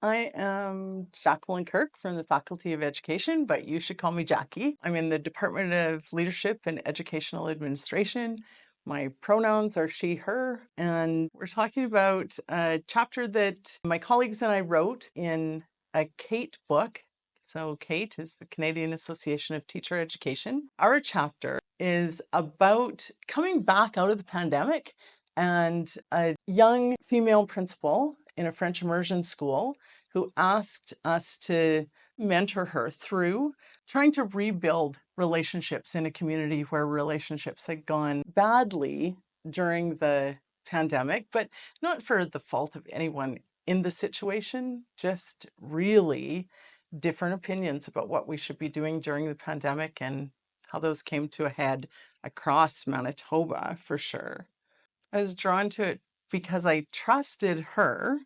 I am Jacqueline Kirk from the Faculty of Education, but you should call me Jackie. I'm in the Department of Leadership and Educational Administration. My pronouns are she, her, and we're talking about a chapter that my colleagues and I wrote in a CATE book. So CATE is the Canadian Association of Teacher Education. Our chapter is about coming back out of the pandemic and a young female principal in a French immersion school who asked us to mentor her through trying to rebuild relationships in a community where relationships had gone badly during the pandemic, but not for the fault of anyone in the situation, just really different opinions about what we should be doing during the pandemic and how those came to a head across Manitoba for sure. I was drawn to it because I trusted her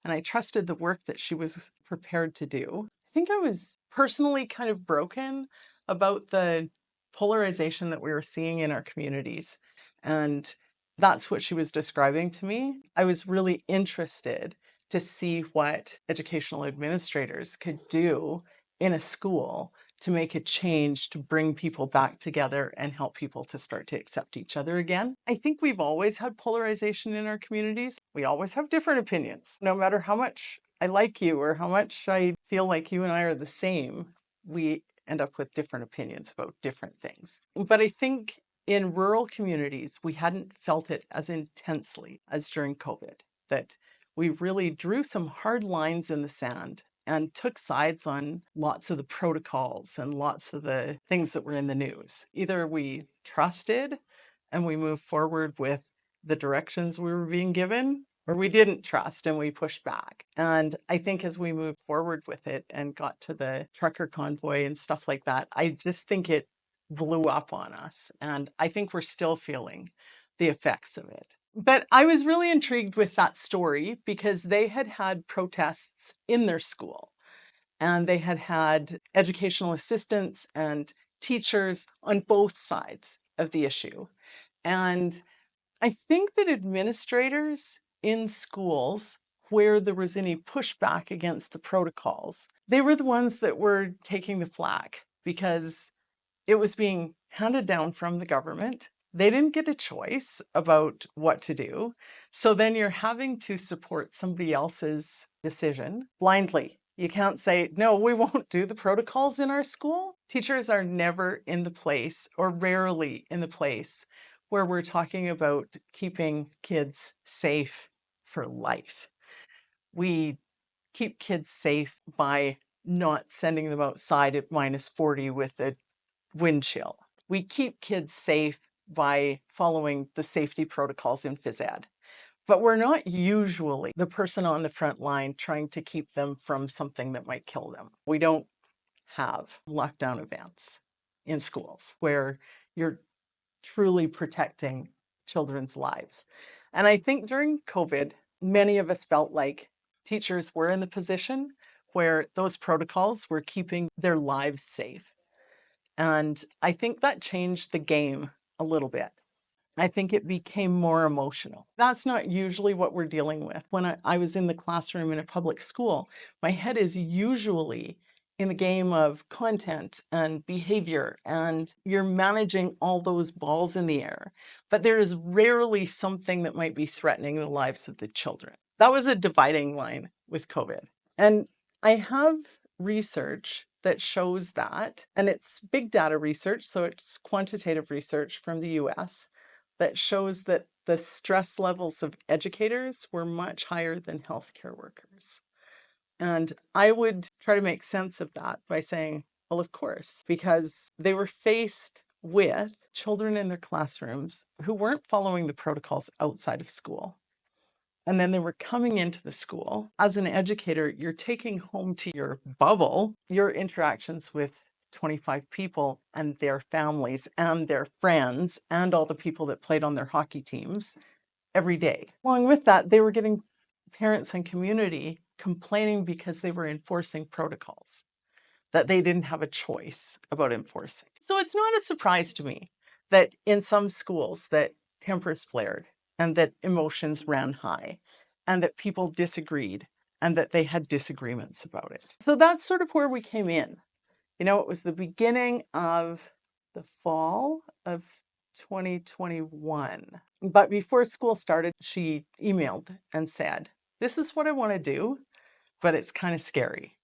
and I trusted the work that she was prepared to do. I think I was personally kind of broken about the polarization that we were seeing in our communities. And that's what she was describing to me. I was really interested to see what educational administrators could do in a school to make a change to bring people back together and help people to start to accept each other again. I think we've always had polarization in our communities. We always have different opinions. No matter how much I like you or how much I feel like you and I are the same, we end up with different opinions about different things. But I think in rural communities, we hadn't felt it as intensely as during COVID, that we really drew some hard lines in the sand and took sides on lots of the protocols and lots of the things that were in the news. Either we trusted and we moved forward with the directions we were being given, or we didn't trust and we pushed back. And I think as we moved forward with it and got to the trucker convoy and stuff like that, I just think it blew up on us. And I think we're still feeling the effects of it. But I was really intrigued with that story because they had had protests in their school and they had had educational assistants and teachers on both sides of the issue. And I think that administrators in schools where there was any pushback against the protocols, they were the ones that were taking the flak because it was being handed down from the government. They didn't get a choice about what to do. So then you're having to support somebody else's decision blindly. You can't say, no, we won't do the protocols in our school. Teachers are never in the place, or rarely in the place, where we're talking about keeping kids safe for life. We keep kids safe by not sending them outside at -40 with a wind chill. We keep kids safe by following the safety protocols in phys ed, but we're not usually the person on the front line trying to keep them from something that might kill them. We don't have lockdown events in schools where you're truly protecting children's lives. And I think during COVID, many of us felt like teachers were in the position where those protocols were keeping their lives safe. And I think that changed the game a little bit. I think it became more emotional. That's not usually what we're dealing with. When I was in the classroom in a public school, my head is usually in the game of content and behavior, and you're managing all those balls in the air. But there is rarely something that might be threatening the lives of the children. That was a dividing line with COVID. And I have research that shows that, and it's big data research, so it's quantitative research from the US, that shows that the stress levels of educators were much higher than healthcare workers. And I would try to make sense of that by saying, well, of course, because they were faced with children in their classrooms who weren't following the protocols outside of school. And then they were coming into the school. As an educator, you're taking home to your bubble your interactions with 25 people and their families and their friends and all the people that played on their hockey teams every day. Along with that, they were getting parents and community complaining because they were enforcing protocols that they didn't have a choice about enforcing. So it's not a surprise to me that in some schools that tempers flared and that emotions ran high and that people disagreed and that they had disagreements about it. So that's sort of where we came in. It was the beginning of the fall of 2021. But before school started, she emailed and said, "This is what I want to do, but it's kind of scary.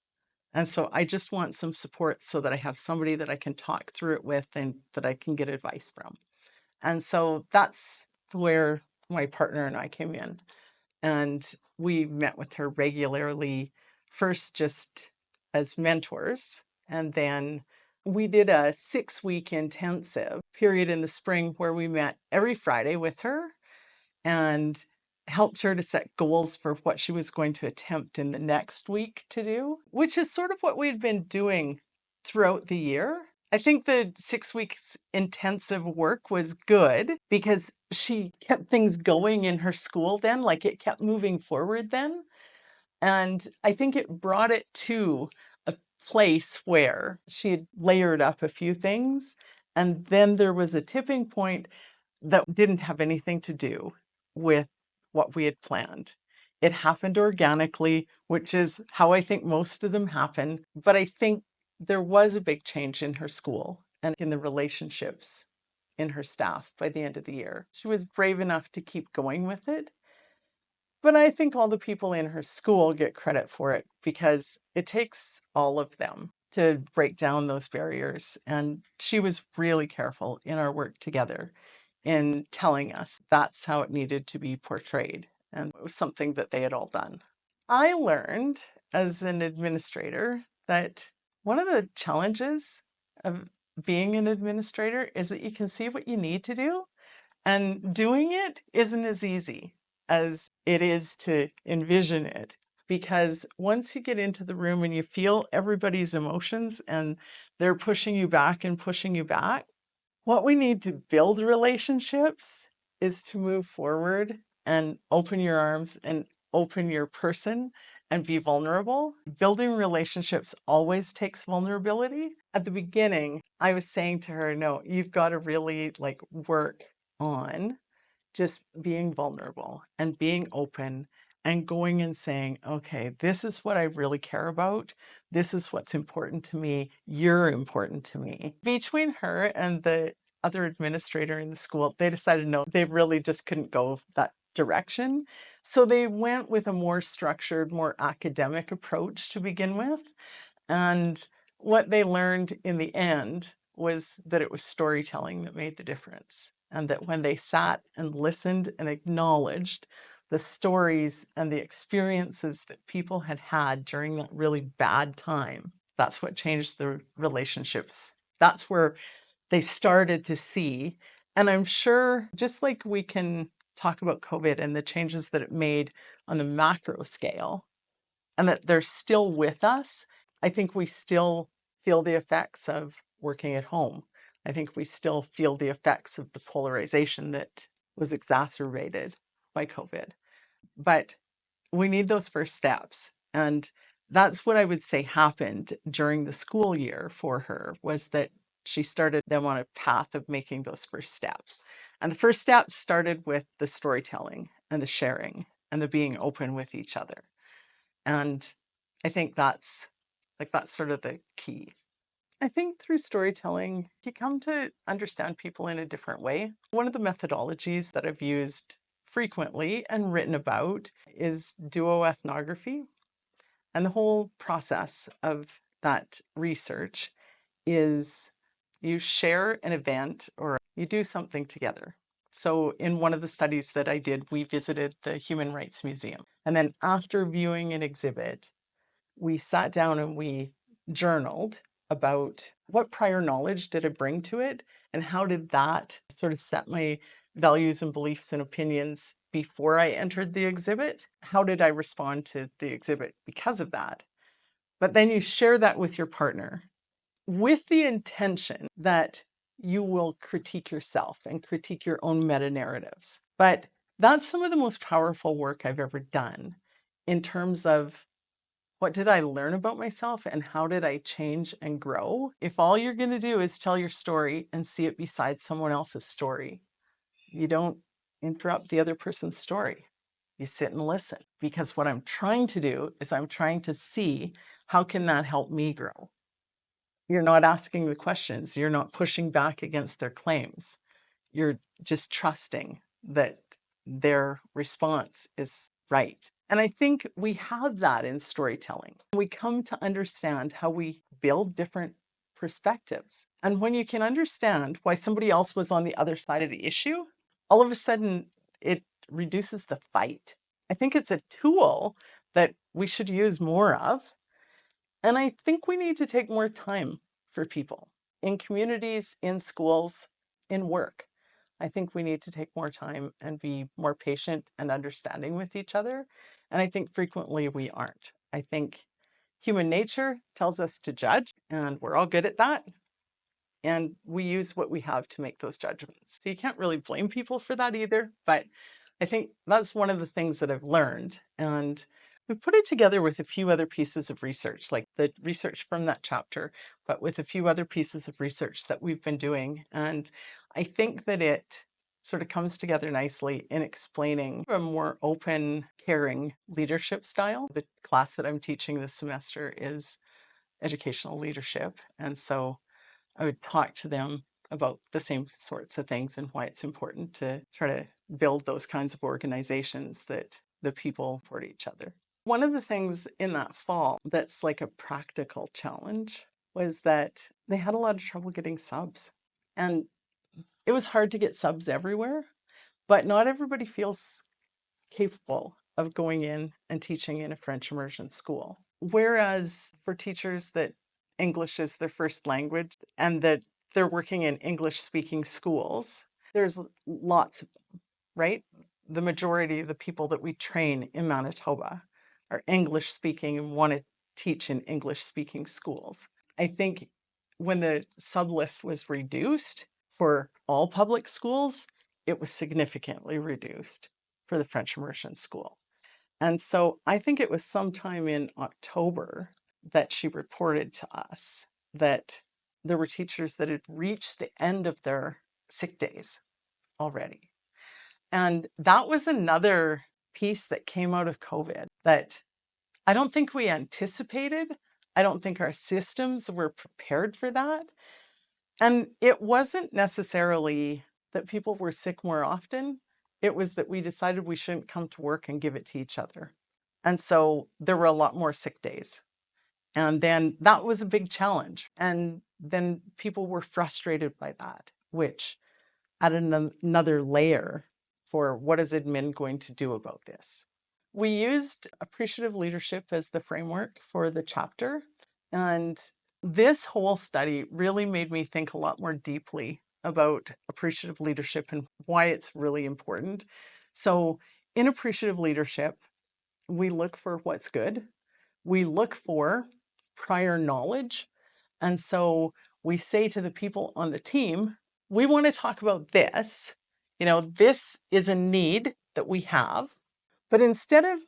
And so I just want some support so that I have somebody that I can talk through it with and that I can get advice from." And so that's where my partner and I came in. And we met with her regularly, first just as mentors. And then we did a 6-week intensive period in the spring where we met every Friday with her and helped her to set goals for what she was going to attempt in the next week to do, which is sort of what we'd been doing throughout the year. I think the 6 weeks intensive work was good because she kept things going in her school then, like it kept moving forward then. And I think it brought it to a place where she had layered up a few things. And then there was a tipping point that didn't have anything to do with what we had planned. It happened organically, which is how I think most of them happen. But I think there was a big change in her school and in the relationships in her staff by the end of the year. She was brave enough to keep going with it. But I think all the people in her school get credit for it because it takes all of them to break down those barriers. And she was really careful in our work together in telling us that's how it needed to be portrayed. And it was something that they had all done. I learned as an administrator that one of the challenges of being an administrator is that you can see what you need to do, and doing it isn't as easy as it is to envision it. Because once you get into the room and you feel everybody's emotions and they're pushing you back and pushing you back, what we need to build relationships is to move forward and open your arms and open your person and be vulnerable. Building relationships always takes vulnerability. At the beginning, I was saying to her, no, you've got to really work on just being vulnerable and being open and going and saying, okay, this is what I really care about. This is what's important to me. You're important to me. Between her and the other administrator in the school, they decided no, they really just couldn't go that direction. So they went with a more structured, more academic approach to begin with. And what they learned in the end was that it was storytelling that made the difference. And that when they sat and listened and acknowledged the stories and the experiences that people had had during that really bad time, that's what changed the relationships. That's where they started to see. And I'm sure, just like we can talk about COVID and the changes that it made on the macro scale, and that they're still with us, I think we still feel the effects of working at home. I think we still feel the effects of the polarization that was exacerbated by COVID. But we need those first steps. And that's what I would say happened during the school year for her, was that she started them on a path of making those first steps. And the first steps started with the storytelling and the sharing and the being open with each other. And I think that's sort of the key. I think through storytelling, you come to understand people in a different way. One of the methodologies that I've used frequently and written about is duoethnography. And the whole process of that research is you share an event or you do something together. So in one of the studies that I did, we visited the Human Rights Museum. And then after viewing an exhibit, we sat down and we journaled about what prior knowledge did I bring to it and how did that sort of set my values and beliefs and opinions before I entered the exhibit? How did I respond to the exhibit because of that? But then you share that with your partner with the intention that you will critique yourself and critique your own meta narratives. But that's some of the most powerful work I've ever done in terms of what did I learn about myself and how did I change and grow? If all you're going to do is tell your story and see it beside someone else's story, you don't interrupt the other person's story. You sit and listen, because what I'm trying to do is I'm trying to see how can that help me grow. You're not asking the questions. You're not pushing back against their claims. You're just trusting that their response is right. And I think we have that in storytelling. We come to understand how we build different perspectives. And when you can understand why somebody else was on the other side of the issue, all of a sudden it reduces the fight. I think it's a tool that we should use more of. And I think we need to take more time for people in communities, in schools, in work. I think we need to take more time and be more patient and understanding with each other. And I think frequently we aren't. I think human nature tells us to judge, and we're all good at that. And we use what we have to make those judgments. So you can't really blame people for that either. But I think that's one of the things that I've learned. And we put it together with a few other pieces of research, like the research from that chapter, but with a few other pieces of research that we've been doing. And I think that it sort of comes together nicely in explaining a more open, caring leadership style. The class that I'm teaching this semester is educational leadership. And so I would talk to them about the same sorts of things and why it's important to try to build those kinds of organizations that the people support each other. One of the things in that fall that's like a practical challenge was that they had a lot of trouble getting subs. And it was hard to get subs everywhere, but not everybody feels capable of going in and teaching in a French immersion school. Whereas for teachers that English is their first language and that they're working in English speaking schools, there's lots of them, right? The majority of the people that we train in Manitoba are English speaking and want to teach in English speaking schools. I think when the sub list was reduced for all public schools, it was significantly reduced for the French immersion school. And so I think it was sometime in October that she reported to us that there were teachers that had reached the end of their sick days already. And that was another piece that came out of COVID that I don't think we anticipated. I don't think our systems were prepared for that. And it wasn't necessarily that people were sick more often. It was that we decided we shouldn't come to work and give it to each other. And so there were a lot more sick days. And then that was a big challenge. And then people were frustrated by that, which added another layer for what is admin going to do about this. We used appreciative leadership as the framework for the chapter. And this whole study really made me think a lot more deeply about appreciative leadership and why it's really important. So in appreciative leadership, we look for what's good. We look for prior knowledge. And so we say to the people on the team, we want to talk about this. This is a need that we have. But instead of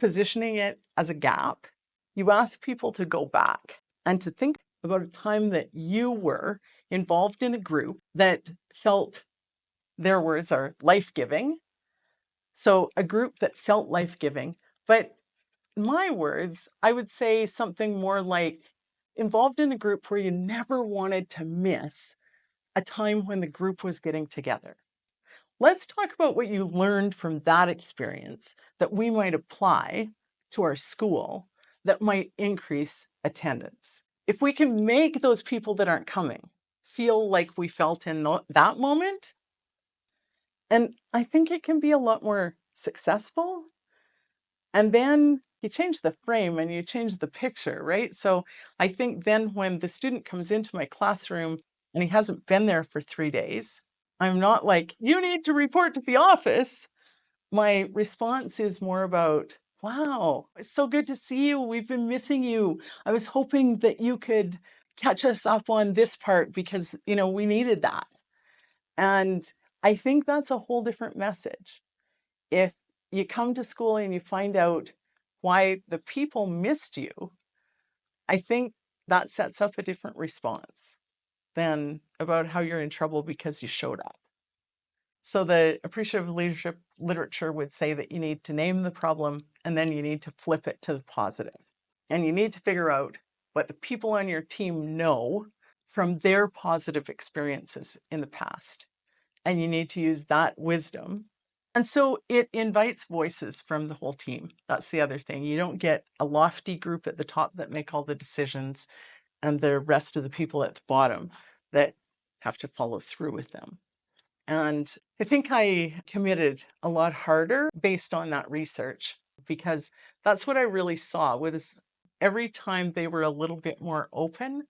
positioning it as a gap, you ask people to go back and to think about a time that you were involved in a group that felt, their words are life-giving. So a group that felt life-giving, but my words, I would say something more like involved in a group where you never wanted to miss a time when the group was getting together. Let's talk about what you learned from that experience that we might apply to our school that might increase attendance. If we can make those people that aren't coming feel like we felt in that moment, and I think it can be a lot more successful. And then you change the frame and you change the picture, right? So I think then when the student comes into my classroom and he hasn't been there for 3 days, I'm not like, you need to report to the office. My response is more about, wow, it's so good to see you. We've been missing you. I was hoping that you could catch us up on this part because, we needed that. And I think that's a whole different message. If you come to school and you find out why the people missed you, I think that sets up a different response than about how you're in trouble because you showed up. So the appreciative leadership literature would say that you need to name the problem and then you need to flip it to the positive. And you need to figure out what the people on your team know from their positive experiences in the past. And you need to use that wisdom. And so it invites voices from the whole team. That's the other thing. You don't get a lofty group at the top that make all the decisions and the rest of the people at the bottom that have to follow through with them. And I think I committed a lot harder based on that research because that's what I really saw was every time they were a little bit more open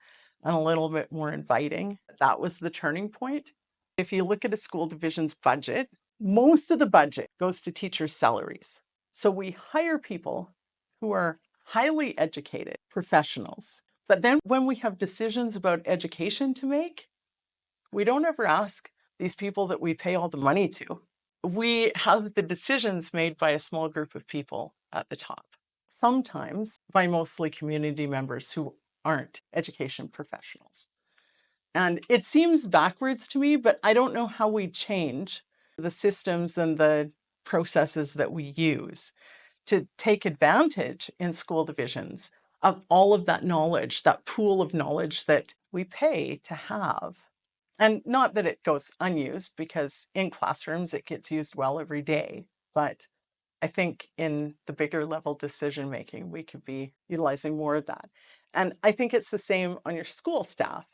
and a little bit more inviting, that was the turning point. If you look at a school division's budget, most of the budget goes to teachers' salaries. So we hire people who are highly educated professionals. But then when we have decisions about education to make, we don't ever ask these people that we pay all the money to. We have the decisions made by a small group of people at the top, sometimes by mostly community members who aren't education professionals. And it seems backwards to me, but I don't know how we change the systems and the processes that we use to take advantage in school divisions of all of that knowledge, that pool of knowledge that we pay to have. And not that it goes unused, because in classrooms it gets used well every day. But I think in the bigger level decision making, we could be utilizing more of that. And I think it's the same on your school staff,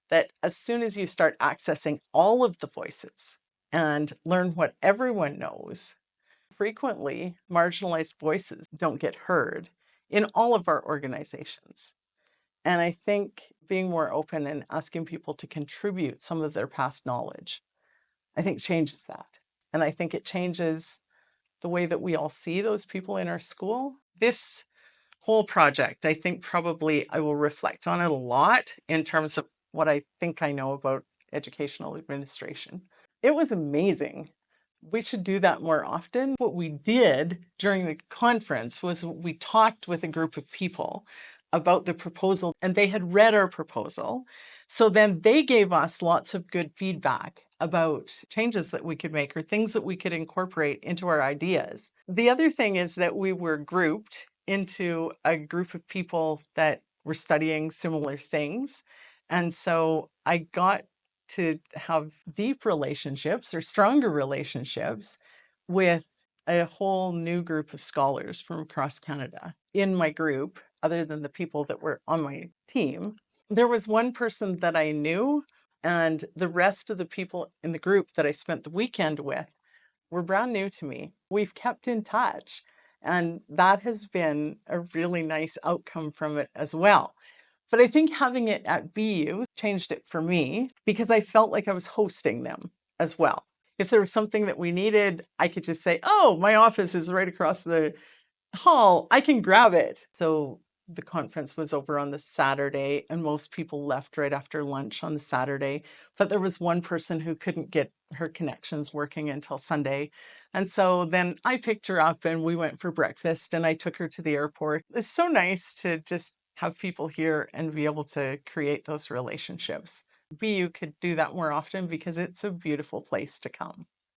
that as soon as you start accessing all of the voices and learn what everyone knows, frequently marginalized voices don't get heard in all of our organizations. And I think being more open and asking people to contribute some of their past knowledge, I think changes that. And I think it changes the way that we all see those people in our school. This whole project, I think probably I will reflect on it a lot in terms of what I think I know about educational administration. It was amazing. We should do that more often. What we did during the conference was we talked with a group of people about the proposal, and they had read our proposal. So then they gave us lots of good feedback about changes that we could make or things that we could incorporate into our ideas. The other thing is that we were grouped into a group of people that were studying similar things. And so I got to have deep relationships or stronger relationships with a whole new group of scholars from across Canada in my group, other than the people that were on my team. There was one person that I knew, and the rest of the people in the group that I spent the weekend with were brand new to me. We've kept in touch, and that has been a really nice outcome from it as well. But I think having it at BU changed it for me because I felt like I was hosting them as well. If there was something that we needed, I could just say, oh, my office is right across the hall. I can grab it. So the conference was over on the Saturday, and most people left right after lunch on the Saturday. But there was one person who couldn't get her connections working until Sunday. And so then I picked her up and we went for breakfast and I took her to the airport. It's so nice to just have people here and be able to create those relationships. BU could do that more often because it's a beautiful place to come.